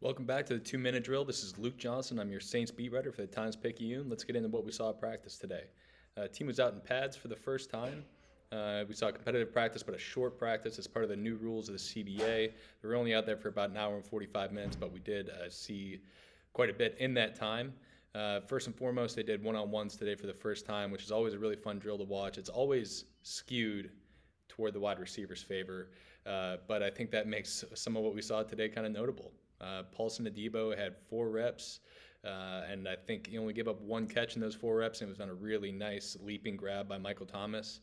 Welcome back to the 2 Minute Drill. This is Luke Johnson. I'm your Saints beat writer for the Times-Picayune. Let's get into what we saw at practice today. Team was out in pads for the first time. We saw competitive practice, but a short practice as part of the new rules of the CBA. They were only out there for about an hour and 45 minutes, but we did see quite a bit in that time. First and foremost, they did one-on-ones today for the first time, which is always a really fun drill to watch. It's always skewed toward the wide receiver's favor, but I think that makes some of what we saw today kind of notable. Paulson Adebo had 4 reps, and I think he only gave up 1 catch in those 4 reps, and it was on a really nice leaping grab by Michael Thomas.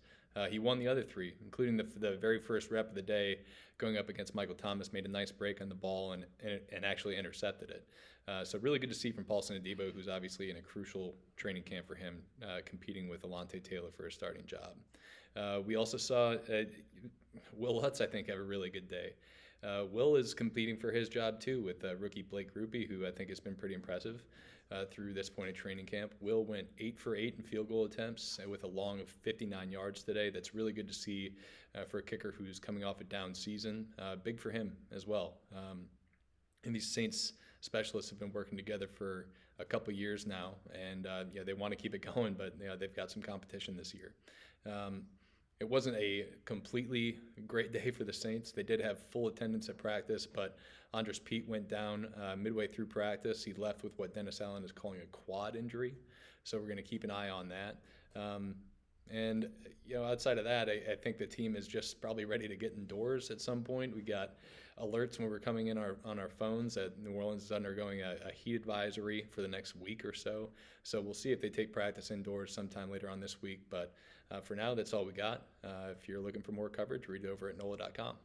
He won the other 3, including the very first rep of the day, going up against Michael Thomas, made a nice break on the ball and actually intercepted it. So really good to see from Paulson Adebo, who's obviously in a crucial training camp for him, competing with Alontae Taylor for a starting job. We also saw Will Lutz, I think, have a really good day. Will is competing for his job too with rookie Blake Grupe, who I think has been pretty impressive through this point of training camp. Will went 8 for 8 in field goal attempts with a long of 59 yards today. That's really good to see for a kicker who's coming off a down season. Big for him as well. And these Saints specialists have been working together for a couple years now, and they want to keep it going, but they've got some competition this year. It wasn't a completely great day for the Saints. They did have full attendance at practice, but Andres Pete went down midway through practice. He left with what Dennis Allen is calling a quad injury, so we're going to keep an eye on that. And outside of that, I think the team is just probably ready to get indoors at some point. We got alerts when we're coming in on our phones that New Orleans is undergoing a heat advisory for the next week or so. So we'll see if they take practice indoors sometime later on this week. But for now, that's all we got. If you're looking for more coverage, read it over at NOLA.com.